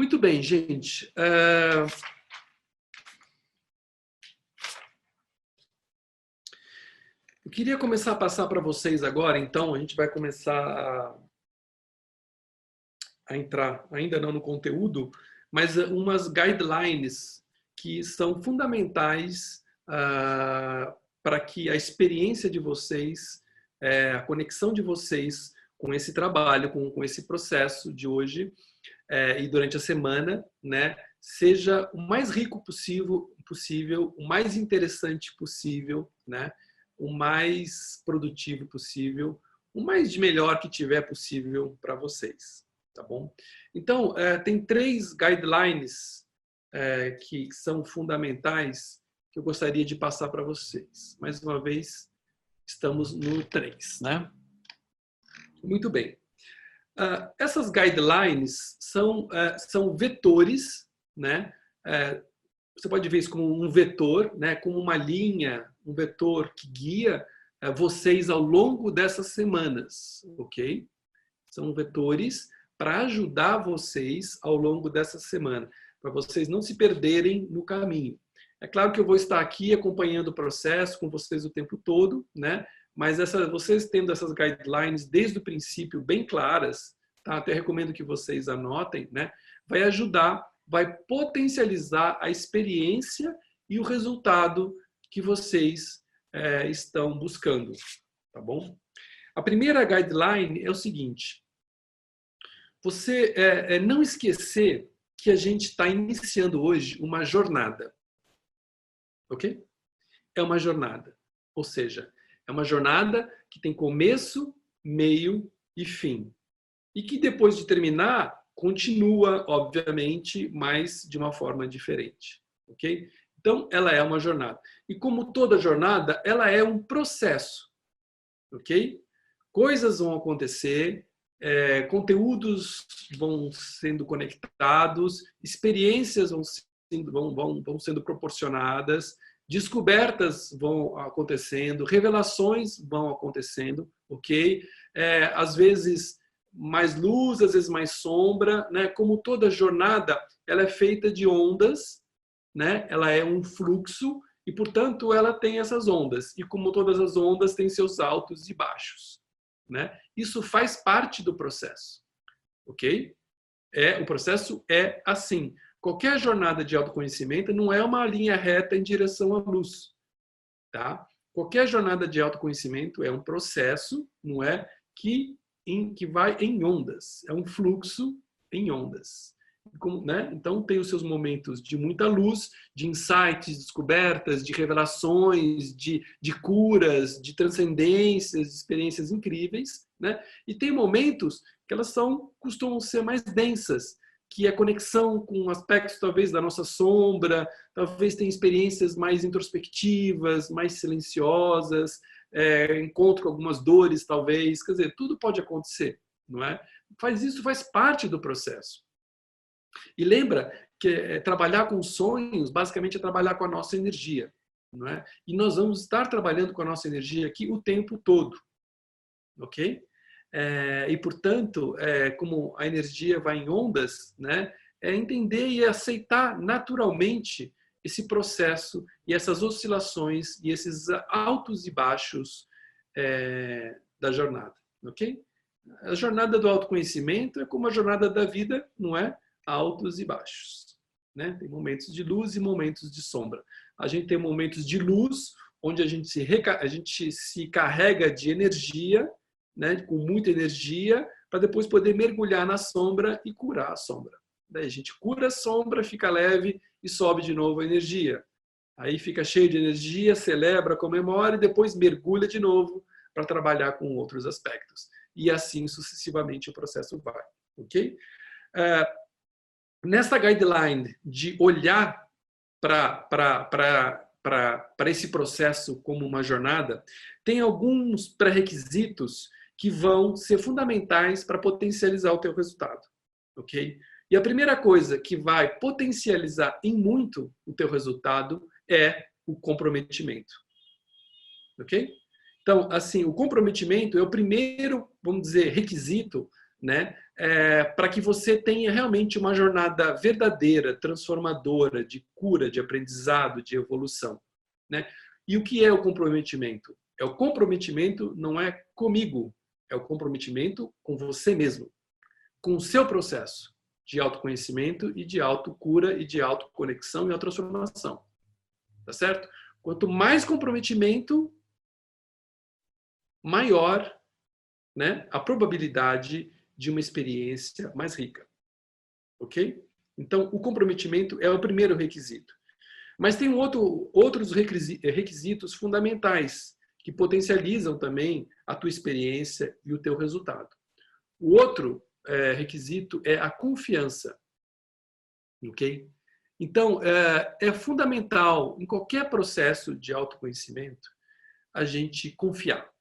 Muito bem, gente. Eu queria começar a passar para vocês agora, então, a gente vai começar a entrar, ainda não no conteúdo, mas umas guidelines que são fundamentais para que a experiência de vocês, a conexão de vocês com esse trabalho, com esse processo de hoje e durante a semana, né, seja o mais rico possível, o mais interessante possível, né, o mais produtivo possível, o mais de melhor que tiver possível para vocês, tá bom? Então, tem 3 guidelines que são fundamentais que eu gostaria de passar para vocês. Mais uma vez, estamos no 3, né? Muito bem. Essas guidelines são vetores, né? Você pode ver isso como um vetor, né? Como uma linha, um vetor que guia vocês ao longo dessas semanas, ok? São vetores para ajudar vocês ao longo dessa semana, para vocês não se perderem no caminho. É claro que eu vou estar aqui acompanhando o processo com vocês o tempo todo, né? Mas vocês tendo essas guidelines desde o princípio bem claras, tá? Até recomendo que vocês anotem, né? Vai ajudar, vai potencializar a experiência e o resultado que vocês estão buscando, tá bom? A primeira guideline é o seguinte: você não esquecer que a gente está iniciando hoje uma jornada, ok? É uma jornada, ou seja, é uma jornada que tem começo, meio e fim. E que depois de terminar, continua, obviamente, mas de uma forma diferente. Ok? Então, ela é uma jornada. E como toda jornada, ela é um processo. Ok? Coisas vão acontecer, conteúdos vão sendo conectados, experiências vão sendo proporcionadas, descobertas vão acontecendo, revelações vão acontecendo, ok? Às vezes mais luz, às vezes mais sombra, né? Como toda jornada, ela é feita de ondas, né? Ela é um fluxo e, portanto, ela tem essas ondas. E como todas as ondas, tem seus altos e baixos, né? Isso faz parte do processo, ok? O processo é assim. Qualquer jornada de autoconhecimento não é uma linha reta em direção à luz, tá? Qualquer jornada de autoconhecimento é um processo, não é? Que vai em ondas. É um fluxo em ondas. Né? Então, tem os seus momentos de muita luz, de insights, descobertas, de revelações, de curas, de transcendências, de experiências incríveis, né? E tem momentos que elas costumam ser mais densas, que é conexão com aspectos talvez da nossa sombra, talvez tenha experiências mais introspectivas, mais silenciosas, encontro com algumas dores talvez, quer dizer, tudo pode acontecer, não é? Isso faz parte do processo. E lembra que trabalhar com sonhos basicamente é trabalhar com a nossa energia, não é? E nós vamos estar trabalhando com a nossa energia aqui o tempo todo, ok? E, portanto, como a energia vai em ondas, né, entender e aceitar naturalmente esse processo e essas oscilações e esses altos e baixos da jornada, ok? A jornada do autoconhecimento é como a jornada da vida, não é? Altos e baixos, né? Tem momentos de luz e momentos de sombra. A gente tem momentos de luz, onde a gente se carrega de energia, né, com muita energia, para depois poder mergulhar na sombra e curar a sombra. Daí a gente cura a sombra, fica leve e sobe de novo a energia. Aí fica cheio de energia, celebra, comemora e depois mergulha de novo para trabalhar com outros aspectos. E assim sucessivamente o processo vai. Ok? Nessa guideline de olhar para esse processo como uma jornada, tem alguns pré-requisitos que vão ser fundamentais para potencializar o teu resultado, ok? E a primeira coisa que vai potencializar em muito o teu resultado é o comprometimento, ok? Então, assim, o comprometimento é o primeiro, vamos dizer, requisito, né? Para que você tenha realmente uma jornada verdadeira, transformadora, de cura, de aprendizado, de evolução, né? E o que é o comprometimento? O comprometimento não é comigo, é o comprometimento com você mesmo, com o seu processo de autoconhecimento e de autocura e de autoconexão e autotransformação. Tá certo? Quanto mais comprometimento, maior, né, a probabilidade de uma experiência mais rica. Ok? Então, o comprometimento é o primeiro requisito. Mas tem outros requisitos fundamentais que potencializam também a tua experiência e o teu resultado. O outro requisito é a confiança. Ok? Então, é fundamental, em qualquer processo de autoconhecimento, a gente confiar.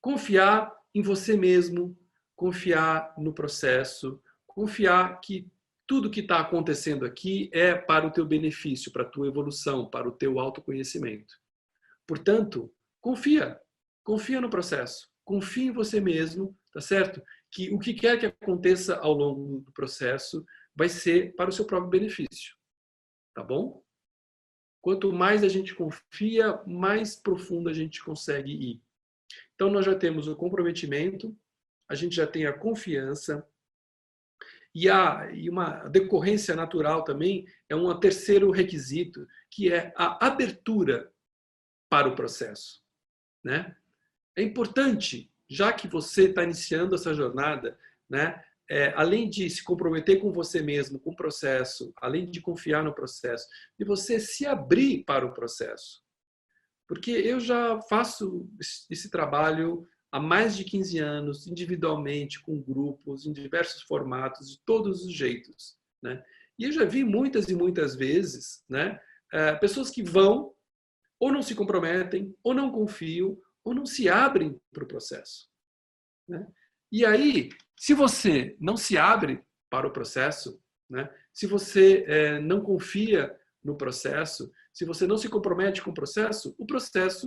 Confiar em você mesmo, confiar no processo, confiar que tudo que está acontecendo aqui é para o teu benefício, para a tua evolução, para o teu autoconhecimento. Portanto, confia. Confia no processo. Confia em você mesmo, tá certo? Que o que quer que aconteça ao longo do processo vai ser para o seu próprio benefício. Tá bom? Quanto mais a gente confia, mais profundo a gente consegue ir. Então, nós já temos o comprometimento, a gente já tem a confiança, e uma decorrência natural também é um terceiro requisito, que é a abertura para o processo, né? É importante, já que você está iniciando essa jornada, né? Além de se comprometer com você mesmo, com o processo, além de confiar no processo, de você se abrir para o processo. Porque eu já faço esse trabalho há mais de 15 anos, individualmente, com grupos, em diversos formatos, de todos os jeitos, né? E eu já vi muitas e muitas vezes, né, pessoas que vão, ou não se comprometem, ou não confiam, ou não se abrem para o processo, né? E aí, se você não se abre para o processo, né, se você não confia no processo, se você não se compromete com o processo,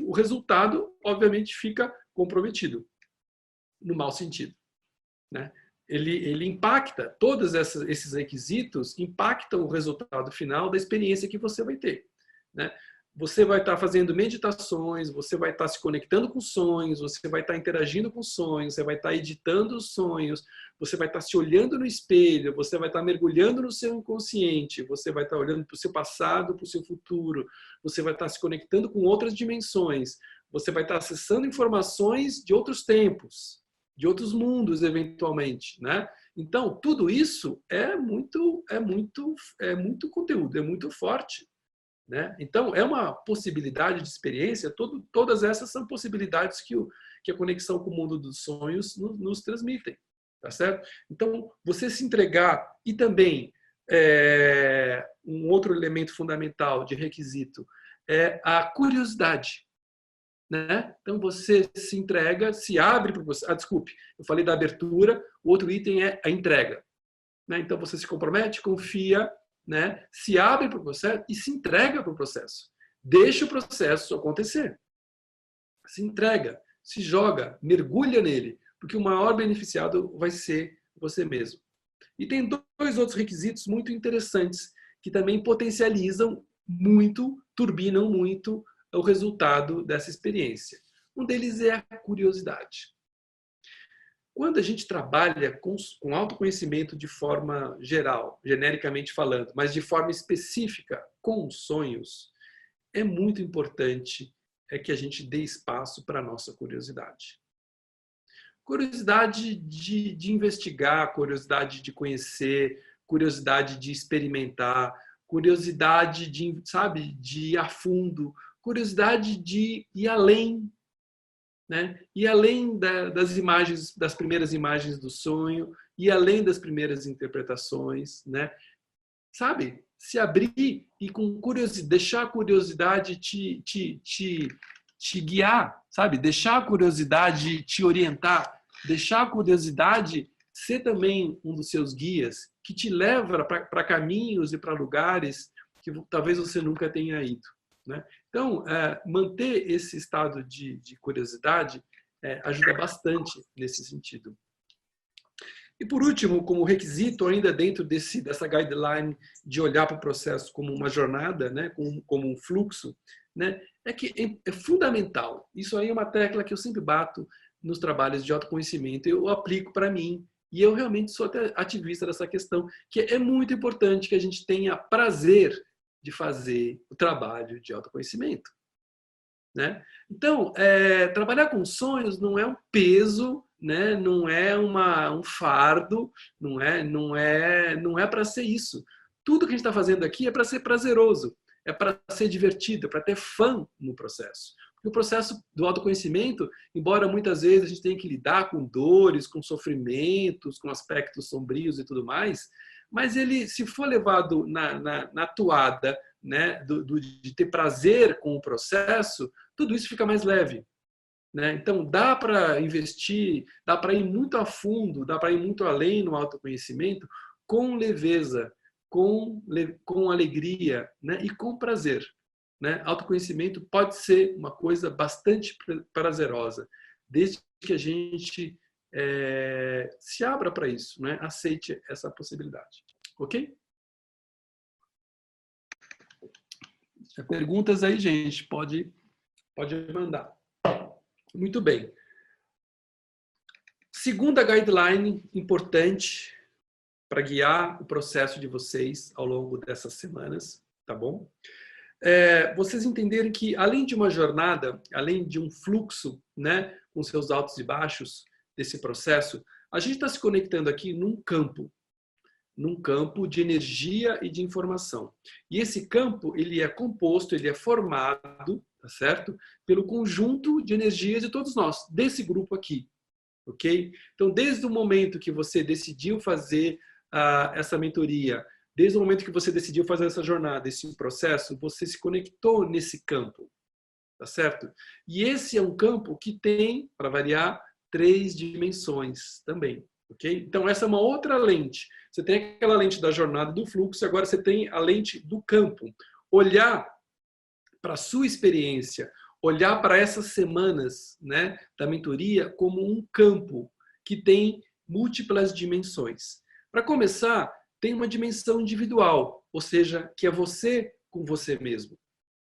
o resultado, obviamente, fica comprometido, no mau sentido, né? Ele impacta, todos esses requisitos impactam o resultado final da experiência que você vai ter, né? Você vai estar fazendo meditações, você vai estar se conectando com sonhos, você vai estar interagindo com sonhos, você vai estar editando os sonhos, você vai estar se olhando no espelho, você vai estar mergulhando no seu inconsciente, você vai estar olhando para o seu passado, para o seu futuro, você vai estar se conectando com outras dimensões, você vai estar acessando informações de outros tempos, de outros mundos, eventualmente, né? Então, tudo isso é muito conteúdo, é muito forte, né? Então, é uma possibilidade de experiência, todas essas são possibilidades que a conexão com o mundo dos sonhos nos transmitem, tá certo? Então, você se entregar e também um outro elemento fundamental de requisito é a curiosidade, né? Então, você se entrega, se abre para você. Desculpe, eu falei da abertura, o outro item é a entrega, né? Então, você se compromete, confia, né? Se abre para o processo e se entrega para o processo. Deixa o processo acontecer. Se entrega, se joga, mergulha nele, porque o maior beneficiado vai ser você mesmo. E tem dois outros requisitos muito interessantes que também potencializam muito, turbinam muito o resultado dessa experiência. Um deles é a curiosidade. Quando a gente trabalha com autoconhecimento de forma geral, genericamente falando, mas de forma específica com os sonhos, é muito importante que a gente dê espaço para a nossa curiosidade. Curiosidade de investigar, curiosidade de conhecer, curiosidade de experimentar, curiosidade de ir a fundo, curiosidade de ir além, né? E além das imagens, das primeiras imagens do sonho, e além das primeiras interpretações, né? Sabe? Se abrir e com curiosidade, deixar a curiosidade te guiar, sabe? Deixar a curiosidade te orientar, deixar a curiosidade ser também um dos seus guias, que te leva para caminhos e para lugares que talvez você nunca tenha ido, né? Então, manter esse estado de curiosidade ajuda bastante nesse sentido. E por último, como requisito ainda dentro dessa guideline de olhar para o processo como uma jornada, né, como um fluxo, né, é que é fundamental. Isso aí é uma tecla que eu sempre bato nos trabalhos de autoconhecimento. Eu aplico para mim e eu realmente sou até ativista dessa questão, que é muito importante que a gente tenha prazer de fazer o trabalho de autoconhecimento, né? Então, trabalhar com sonhos não é um peso, né? Não é um fardo, não é para ser isso. Tudo que a gente está fazendo aqui é para ser prazeroso, é para ser divertido, é para ter fã no processo. Porque o processo do autoconhecimento, embora muitas vezes a gente tenha que lidar com dores, com sofrimentos, com aspectos sombrios e tudo mais, mas ele, se for levado na toada, né, de ter prazer com o processo, tudo isso fica mais leve, né? Então, dá para investir, dá para ir muito a fundo, dá para ir muito além no autoconhecimento com leveza, com alegria, né? E com prazer, né? Autoconhecimento pode ser uma coisa bastante prazerosa, desde que a gente se abra para isso, né? Aceite essa possibilidade, ok? Perguntas aí, gente, pode mandar. Muito bem. Segunda guideline importante para guiar o processo de vocês ao longo dessas semanas, tá bom? Vocês entenderem que, além de uma jornada, além de um fluxo, né, com seus altos e baixos desse processo, a gente está se conectando aqui num campo de energia e de informação. E esse campo, ele é composto, ele é formado, tá certo? Pelo conjunto de energias de todos nós, desse grupo aqui, ok? Então, desde o momento que você decidiu fazer essa mentoria, desde o momento que você decidiu fazer essa jornada, esse processo, você se conectou nesse campo, tá certo? E esse é um campo que tem, para variar, 3 dimensões também, ok? Então, essa é uma outra lente. Você tem aquela lente da jornada do fluxo, agora você tem a lente do campo. Olhar para a sua experiência, olhar para essas semanas, né, da mentoria como um campo que tem múltiplas dimensões. Para começar, tem uma dimensão individual, ou seja, que é você com você mesmo,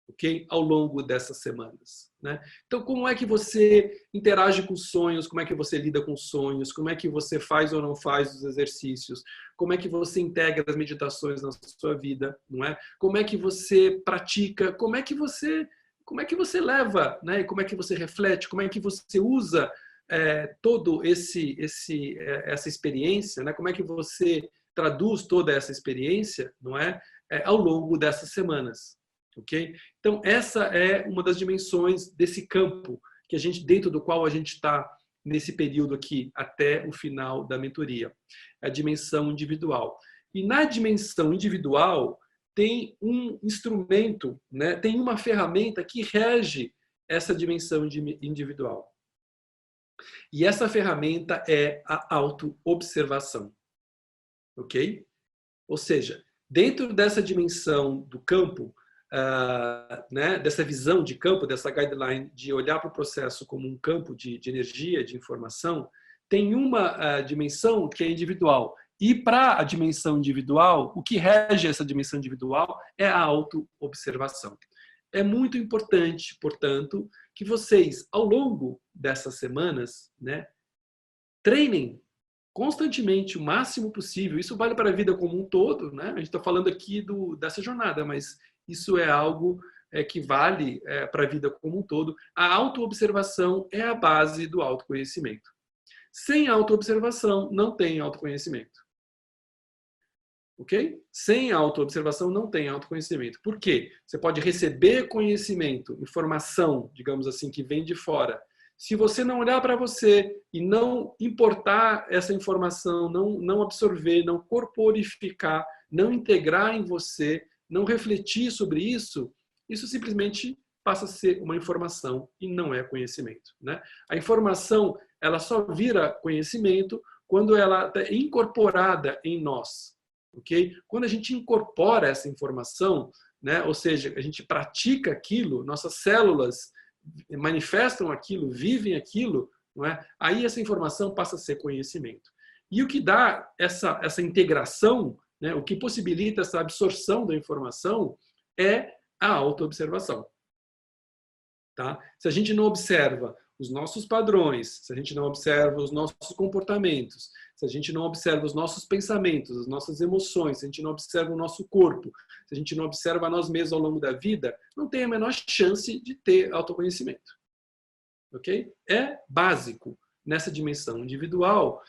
ok? Ao longo dessas semanas, né? Então, como é que você interage com sonhos? Como é que você lida com sonhos? Como é que você faz ou não faz os exercícios? Como é que você integra as meditações na sua vida, não é? Como é que você pratica? Como é que você leva, né? Como é que você reflete? Como é que você usa todo essa experiência, né? Como é que você traduz toda essa experiência, não é? Ao longo dessas semanas. Ok? Então, essa é uma das dimensões desse campo que dentro do qual a gente está nesse período aqui, até o final da mentoria. A dimensão individual. E na dimensão individual, tem um instrumento, né? Tem uma ferramenta que rege essa dimensão individual. E essa ferramenta é a autoobservação. Ok? Ou seja, dentro dessa dimensão do campo, né, dessa visão de campo, dessa guideline de olhar para o processo como um campo de energia, de informação, tem uma dimensão que é individual. E para a dimensão individual, o que rege essa dimensão individual é a autoobservação. É muito importante, portanto, que vocês, ao longo dessas semanas, né, treinem constantemente, o máximo possível. Isso vale para a vida como um todo, né? A gente está falando aqui dessa jornada, mas isso é algo que vale para a vida como um todo. A autoobservação é a base do autoconhecimento. Sem autoobservação, não tem autoconhecimento. Ok? Sem autoobservação, não tem autoconhecimento. Por quê? Você pode receber conhecimento, informação, digamos assim, que vem de fora. Se você não olhar para você e não importar essa informação, não absorver, não corporificar, não integrar em você, não refletir sobre isso, isso simplesmente passa a ser uma informação e não é conhecimento, né? A informação, ela só vira conhecimento quando ela está incorporada em nós, ok? Quando a gente incorpora essa informação, né? Ou seja, a gente pratica aquilo, nossas células manifestam aquilo, vivem aquilo, não é? Aí essa informação passa a ser conhecimento. E o que dá essa integração, né, o que possibilita essa absorção da informação é a autoobservação. Tá? Se a gente não observa os nossos padrões, se a gente não observa os nossos comportamentos, se a gente não observa os nossos pensamentos, as nossas emoções, se a gente não observa o nosso corpo, se a gente não observa nós mesmos ao longo da vida, não tem a menor chance de ter autoconhecimento. Ok? É básico nessa dimensão individual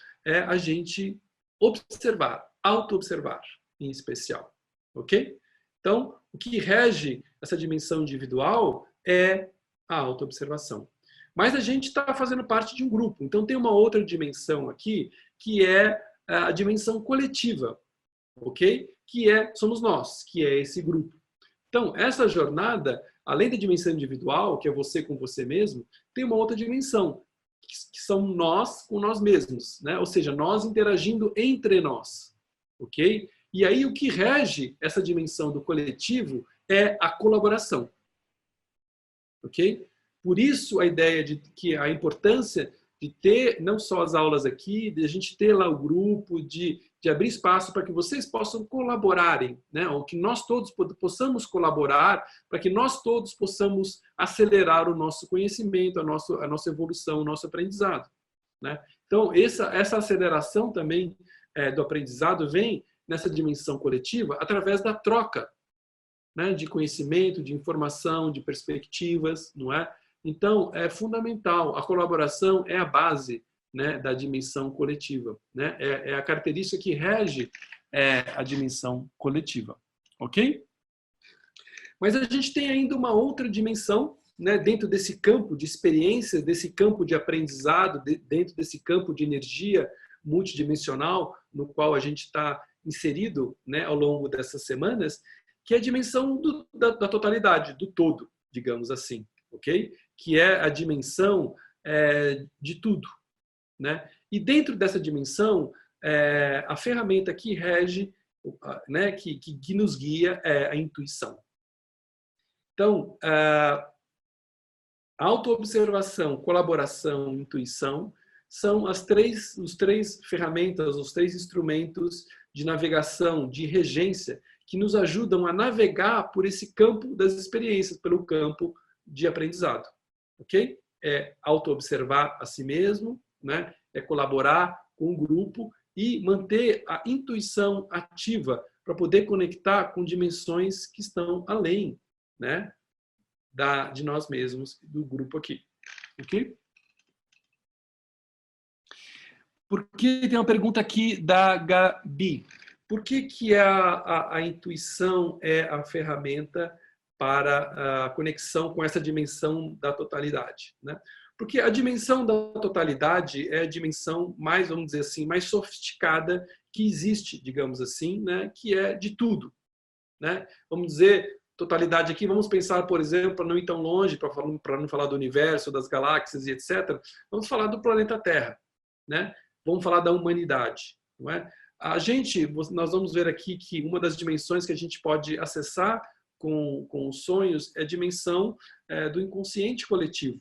a gente observar, auto-observar em especial. Ok? Então, o que rege essa dimensão individual é a autoobservação. Mas a gente está fazendo parte de um grupo. Então, tem uma outra dimensão aqui, que é a dimensão coletiva, ok? Somos nós, que é esse grupo. Então, essa jornada, além da dimensão individual, que é você com você mesmo, tem uma outra dimensão, que são nós com nós mesmos, né? Ou seja, nós interagindo entre nós, ok? E aí o que rege essa dimensão do coletivo é a colaboração, ok? Por isso a ideia de que a importância de ter não só as aulas aqui, de a gente ter lá o grupo, de abrir espaço para que vocês possam colaborarem, né? Ou que nós todos possamos colaborar, para que nós todos possamos acelerar o nosso conhecimento, a nossa evolução, o nosso aprendizado, né? Então, essa aceleração também do aprendizado vem nessa dimensão coletiva através da troca, né? De conhecimento, de informação, de perspectivas, não é? Então, é fundamental. A colaboração é a base, né, da dimensão coletiva, né? É a característica que rege a dimensão coletiva, ok? Mas a gente tem ainda uma outra dimensão, né, dentro desse campo de experiência, desse campo de aprendizado, dentro desse campo de energia multidimensional no qual a gente está inserido, né, ao longo dessas semanas, que é a dimensão da totalidade, do todo, digamos assim, ok? Que é a dimensão de tudo, né? E dentro dessa dimensão, a ferramenta que rege, né, que nos guia é a intuição. Então, autoobservação, colaboração, intuição são os três ferramentas, os três instrumentos de navegação, de regência, que nos ajudam a navegar por esse campo das experiências, pelo campo de aprendizado. Ok? É auto-observar a si mesmo, né? É colaborar com o grupo e manter a intuição ativa para poder conectar com dimensões que estão além, né, de nós mesmos, do grupo aqui. Ok? Porque tem uma pergunta aqui da Gabi. Por que a intuição é a ferramenta para a conexão com essa dimensão da totalidade, né? Porque a dimensão da totalidade é a dimensão mais, vamos dizer assim, mais sofisticada que existe, digamos assim, né? Que é de tudo, né? Vamos dizer, totalidade aqui, vamos pensar, por exemplo, para não ir tão longe, para não falar do universo, das galáxias e etc., vamos falar do planeta Terra, né? Vamos falar da humanidade, não é? Nós vamos ver aqui que uma das dimensões que a gente pode acessar com os sonhos é a dimensão do inconsciente coletivo,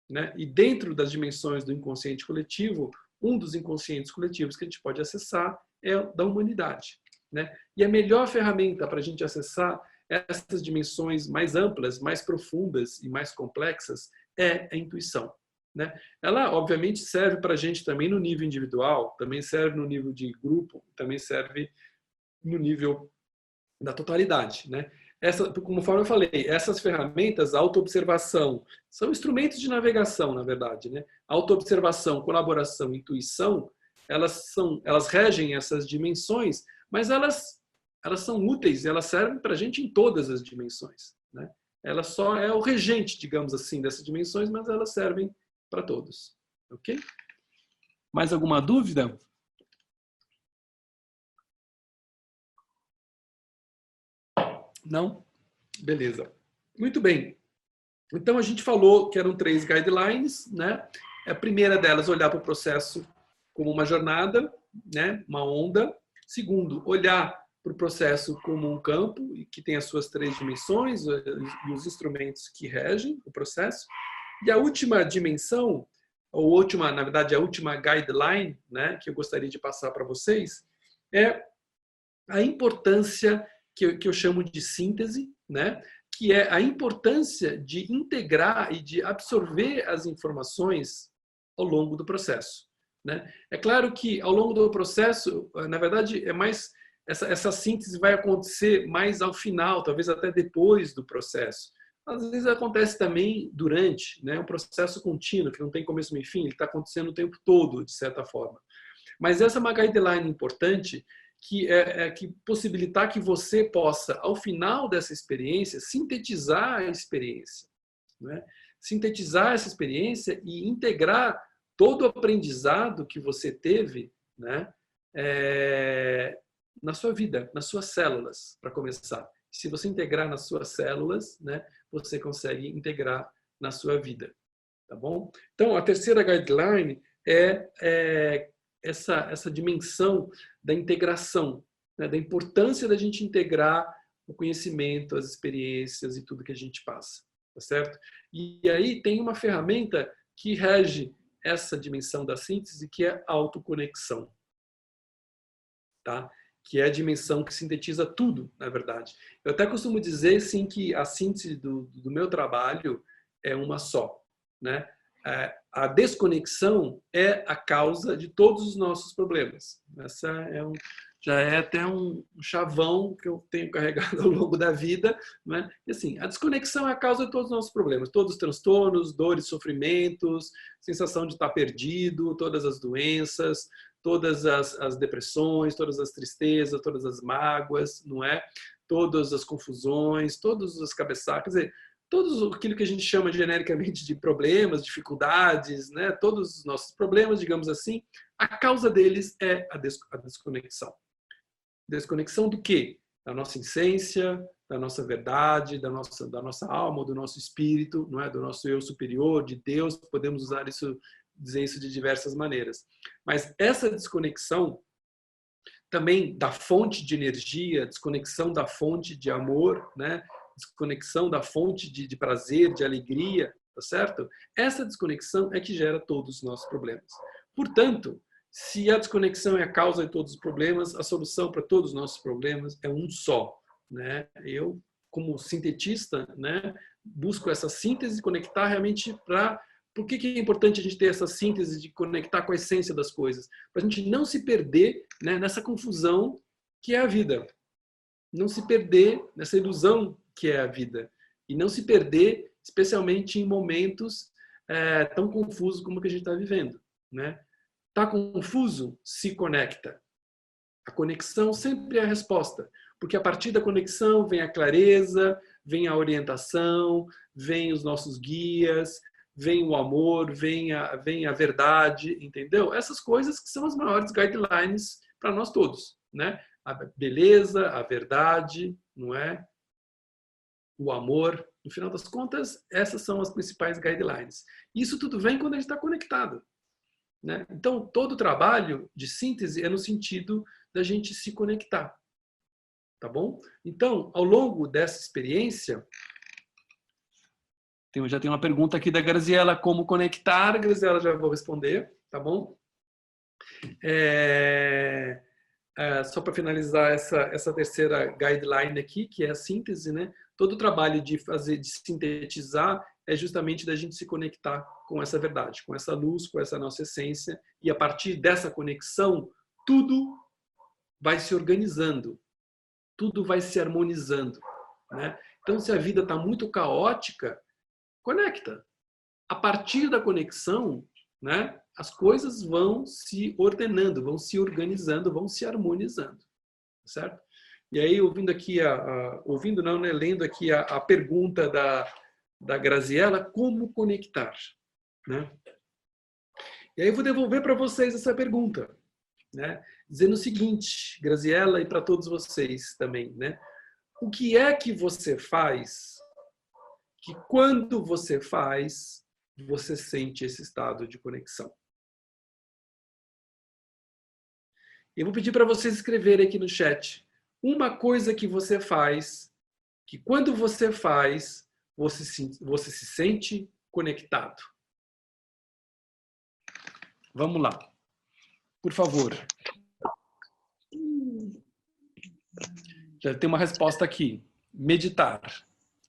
né? E dentro das dimensões do inconsciente coletivo, um dos inconscientes coletivos que a gente pode acessar é o da humanidade, né? E a melhor ferramenta para a gente acessar essas dimensões mais amplas, mais profundas e mais complexas é a intuição, né? Ela, obviamente, serve para a gente também no nível individual, também serve no nível de grupo, também serve no nível da totalidade, né? Conforme eu falei, essas ferramentas, autoobservação, são instrumentos de navegação, na verdade, né? Autoobservação, colaboração, intuição, elas regem essas dimensões, mas elas são úteis, elas servem para a gente em todas as dimensões, né? Ela só é o regente, digamos assim, dessas dimensões, mas elas servem para todos, ok? Mais alguma dúvida? Não? Beleza. Muito bem. Então, a gente falou que eram 3 guidelines, né? A primeira delas, olhar para o processo como uma jornada, né? Uma onda. Segundo, olhar para o processo como um campo, que tem as suas 3 dimensões e os instrumentos que regem o processo. E a última dimensão na verdade, a última guideline, né, que eu gostaria de passar para vocês, é a importância que eu chamo de síntese, né, que é a importância de integrar e de absorver as informações ao longo do processo, né? É claro que ao longo do processo, na verdade, é mais essa síntese vai acontecer mais ao final, talvez até depois do processo. Às vezes acontece também durante, né? Um processo contínuo que não tem começo nem fim, ele está acontecendo o tempo todo, de certa forma. Mas essa é uma guideline importante que possibilitar que você possa, ao final dessa experiência, sintetizar a experiência, né? Sintetizar essa experiência e integrar todo o aprendizado que você teve, né? Na sua vida, nas suas células, para começar. Se você integrar nas suas células, né, você consegue integrar na sua vida, tá bom? Então, a terceira guideline é essa dimensão da integração, né, da importância da gente integrar o conhecimento, as experiências e tudo que a gente passa, tá certo? E aí tem uma ferramenta que rege essa dimensão da síntese, que é a autoconexão, tá? Que é a dimensão que sintetiza tudo, na verdade. Eu até costumo dizer, sim, que a síntese do meu trabalho é uma só, né? A desconexão é a causa de todos os nossos problemas. Essa já é até um chavão que eu tenho carregado ao longo da vida, né? E assim, a desconexão é a causa de todos os nossos problemas, todos os transtornos, dores, sofrimentos, sensação de estar perdido, todas as doenças, todas as depressões, todas as tristezas, todas as mágoas, não é? Todas as confusões, todos os cabeçalhos, quer dizer, tudo aquilo que a gente chama genericamente de problemas, dificuldades, né? Todos os nossos problemas, digamos assim, a causa deles é a desconexão. Desconexão do quê? Da nossa essência, da nossa verdade, da nossa alma, do nosso espírito, não é? Do nosso eu superior, de Deus. Podemos usar isso, dizer isso de diversas maneiras. Mas essa desconexão também da fonte de energia, desconexão da fonte de amor, né? Desconexão da fonte de prazer, de alegria, tá certo? Essa desconexão é que gera todos os nossos problemas. Portanto, se a desconexão é a causa de todos os problemas, a solução para todos os nossos problemas é um só, né? Eu, como sintetista, né, busco essa síntese, conectar realmente para... Por que é importante a gente ter essa síntese de conectar com a essência das coisas? Para a gente não se perder, né, nessa confusão que é a vida. Não se perder nessa ilusão que é a vida. E não se perder, especialmente em momentos tão confusos como o que a gente está vivendo, né? Está confuso? Se conecta. A conexão sempre é a resposta, porque a partir da conexão vem a clareza, vem a orientação, vem os nossos guias, vem o amor, vem a verdade, entendeu? Essas coisas que são as maiores guidelines para nós todos, né? A beleza, a verdade, não é? O amor. No final das contas, essas são as principais guidelines. Isso tudo vem quando a gente está conectado, né? Então, todo o trabalho de síntese é no sentido da gente se conectar, tá bom? Então, ao longo dessa experiência, já tem uma pergunta aqui da Graziela, como conectar? Graziela, já vou responder, tá bom? Só para finalizar essa terceira guideline aqui, que é a síntese, né? Todo o trabalho de sintetizar é justamente da gente se conectar com essa verdade, com essa luz, com essa nossa essência, e a partir dessa conexão, tudo vai se organizando, tudo vai se harmonizando, né? Então, se a vida está muito caótica, conecta. A partir da conexão, né, as coisas vão se ordenando, vão se organizando, vão se harmonizando, certo? E aí, ouvindo aqui, ouvindo não, né, lendo aqui a pergunta da Graziela, como conectar, né? E aí eu vou devolver para vocês essa pergunta, né? Dizendo o seguinte, Graziela, e para todos vocês também, né? O que é que você faz que quando você faz, você sente esse estado de conexão? Eu vou pedir para vocês escreverem aqui no chat uma coisa que você faz que quando você faz, você se sente conectado. Vamos lá. Por favor. Já tem uma resposta aqui. Meditar.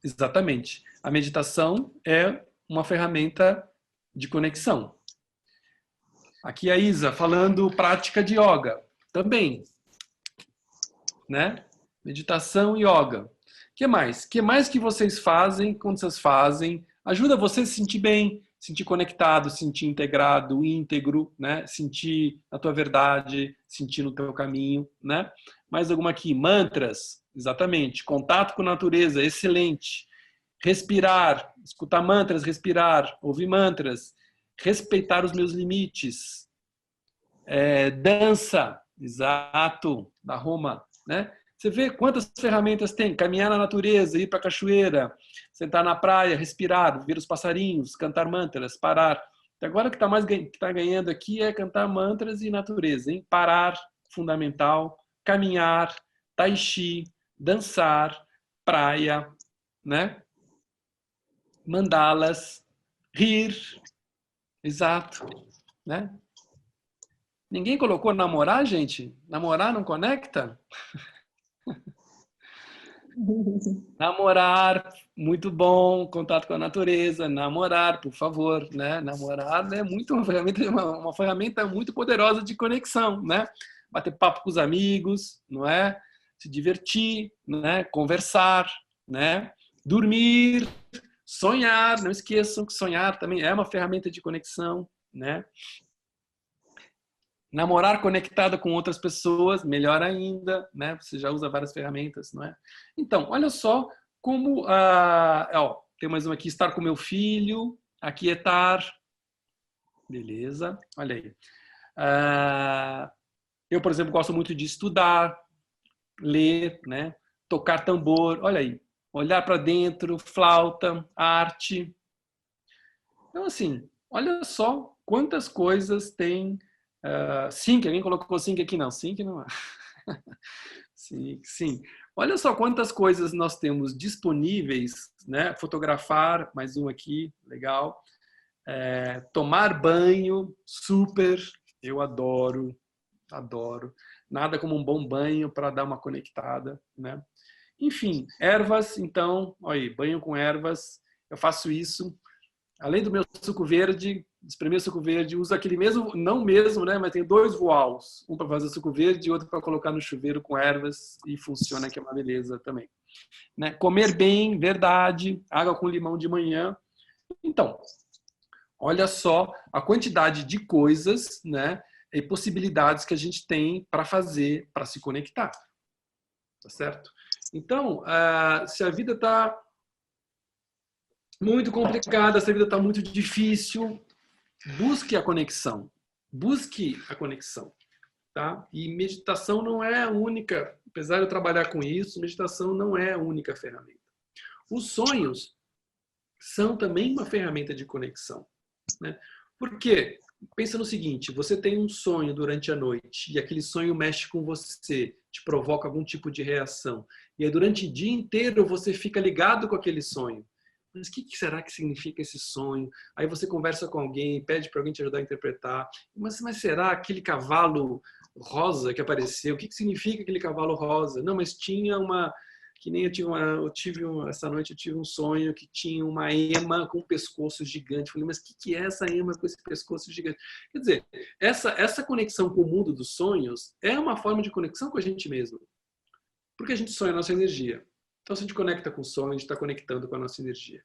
Exatamente. A meditação é uma ferramenta de conexão. Aqui a Isa falando prática de yoga. Também. Né? Meditação e yoga. O que mais? O que mais que vocês fazem quando vocês fazem? Ajuda você a se sentir bem, sentir conectado, sentir integrado, íntegro, né? Sentir a tua verdade, sentir no teu caminho, né? Mais alguma aqui? Mantras, exatamente. Contato com a natureza, excelente. Respirar, escutar mantras, respirar, ouvir mantras. Respeitar os meus limites. Dança, exato, da Roma, né? Você vê quantas ferramentas tem. Caminhar na natureza, ir para a cachoeira, sentar na praia, respirar, ver os passarinhos, cantar mantras, parar. Agora o que está ganhando aqui é cantar mantras e natureza, hein? Parar, fundamental. Caminhar, tai chi, dançar, praia, né? Mandalas, rir, exato, né? Ninguém colocou namorar, gente? Namorar não conecta? Namorar, muito bom, contato com a natureza, namorar, por favor, né? Namorar é muito uma ferramenta muito poderosa de conexão, né? Bater papo com os amigos, não é? Se divertir, né? Conversar, né? Dormir, sonhar, não esqueçam que sonhar também é uma ferramenta de conexão, né? Namorar conectada com outras pessoas, melhor ainda, né? Você já usa várias ferramentas, não é? Então, olha só como... tem mais uma aqui, estar com meu filho, aquietar. Beleza, olha aí. Eu, por exemplo, gosto muito de estudar, ler, né? Tocar tambor, olha aí. Olhar para dentro, flauta, arte. Então, assim, olha só quantas coisas tem... Sync, alguém colocou Sync aqui? Não, Sync não é. Sim. Olha só quantas coisas nós temos disponíveis, né? Fotografar, mais um aqui, legal. Tomar banho, super, eu adoro. Nada como um bom banho para dar uma conectada, né? Enfim, ervas, então, olha aí, banho com ervas, eu faço isso. Além do meu suco verde, espremer o suco verde, uso aquele mesmo, não mesmo, né? Mas tem 2 voals. Um para fazer suco verde e outro para colocar no chuveiro com ervas e funciona, que é uma beleza também. Né? Comer bem, verdade, água com limão de manhã. Então, olha só a quantidade de coisas, né? E possibilidades que a gente tem para fazer, para se conectar. Tá certo? Então, se a vida está muito complicada, se a vida está muito difícil, busque a conexão. Busque a conexão. Tá? E meditação não é a única, apesar de eu trabalhar com isso, meditação não é a única ferramenta. Os sonhos são também uma ferramenta de conexão. Né? Por quê? Pensa no seguinte, você tem um sonho durante a noite e aquele sonho mexe com você, te provoca algum tipo de reação. E aí, durante o dia inteiro você fica ligado com aquele sonho. Mas o que será que significa esse sonho? Aí você conversa com alguém, pede para alguém te ajudar a interpretar. Mas será aquele cavalo rosa que apareceu? O que significa aquele cavalo rosa? Não, mas tinha uma... Que nem essa noite eu tive um sonho que tinha uma ema com um pescoço gigante. Falei, mas o que é essa ema com esse pescoço gigante? Quer dizer, essa conexão com o mundo dos sonhos é uma forma de conexão com a gente mesmo. Porque a gente sonha a nossa energia. Então, se a gente conecta com o sonho, a gente está conectando com a nossa energia.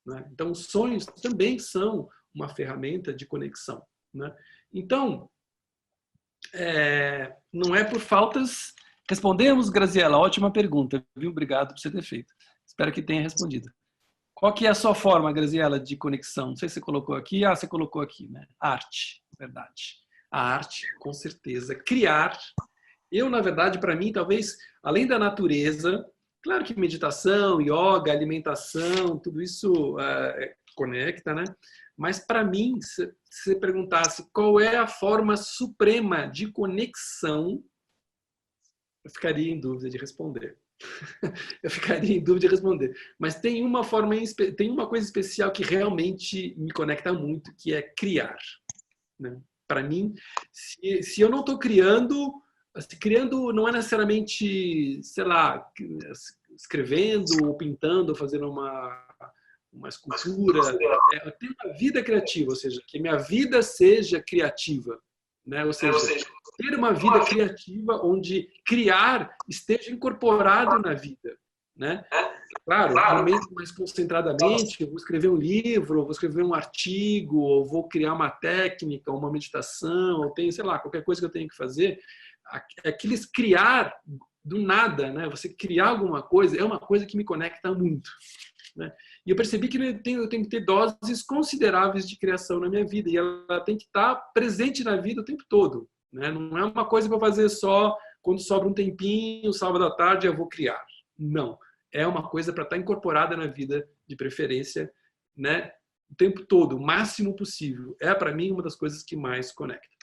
Né? Então, os sonhos também são uma ferramenta de conexão. Né? Então, não é por faltas... Respondemos, Graziela? Ótima pergunta, viu? Obrigado por você ter feito. Espero que tenha respondido. Qual que é a sua forma, Graziela, de conexão? Não sei se você colocou aqui. Você colocou aqui, né? Arte, verdade. A arte, com certeza. Criar. Eu, na verdade, para mim, talvez, além da natureza, claro que meditação, yoga, alimentação, tudo isso conecta, né? Mas, para mim, se você perguntasse qual é a forma suprema de conexão, eu ficaria em dúvida de responder. Mas tem uma coisa especial que realmente me conecta muito, que é criar. Né? para mim, se eu não estou criando, criando não é necessariamente, sei lá, escrevendo, ou pintando, ou fazendo uma escultura, ter uma vida criativa, ou seja, que minha vida seja criativa, né? Ou seja, ter uma vida criativa onde criar esteja incorporado na vida, né? Claro, no momento mais concentradamente, eu vou escrever um livro, ou vou escrever um artigo, ou vou criar uma técnica, uma meditação, ou tenho, sei lá, qualquer coisa que eu tenho que fazer. Aqueles criar do nada, né? Você criar alguma coisa é uma coisa que me conecta muito, né? E eu percebi que eu tenho que ter doses consideráveis de criação na minha vida, e ela tem que estar presente na vida o tempo todo, né? Não é uma coisa para fazer só quando sobra um tempinho, sábado à tarde eu vou criar. Não. É uma coisa para estar incorporada na vida, de preferência, né? O tempo todo, o máximo possível. É, para mim, uma das coisas que mais conecta.